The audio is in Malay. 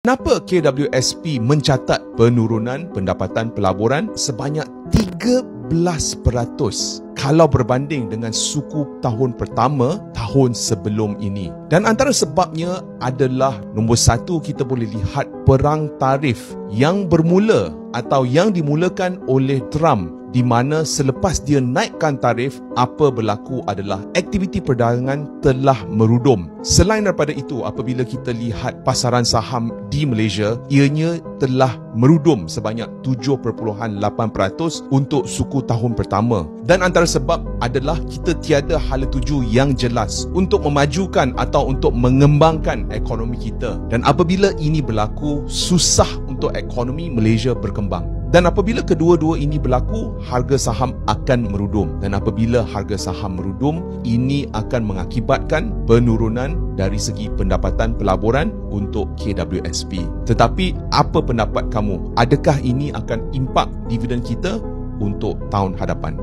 Kenapa KWSP mencatat penurunan pendapatan pelaburan sebanyak 13% kalau berbanding dengan suku tahun pertama tahun sebelum ini? Dan antara sebabnya adalah nombor satu, kita boleh lihat perang tarif yang bermula atau yang dimulakan oleh Trump, di mana selepas dia naikkan tarif, apa berlaku adalah aktiviti perdagangan telah merudum. Selain daripada itu, apabila kita lihat pasaran saham di Malaysia, ianya telah merudum sebanyak 7.8% untuk suku tahun pertama. Dan antara sebab adalah kita tiada hala tuju yang jelas untuk memajukan atau untuk mengembangkan ekonomi kita. Dan apabila ini berlaku, susah untuk ekonomi Malaysia berkembang. Dan apabila kedua-dua ini berlaku, harga saham akan merudum. Dan apabila harga saham merudum, ini akan mengakibatkan penurunan dari segi pendapatan pelaburan untuk KWSP. Tetapi apa pendapat kamu? Adakah ini akan impak dividen kita untuk tahun hadapan?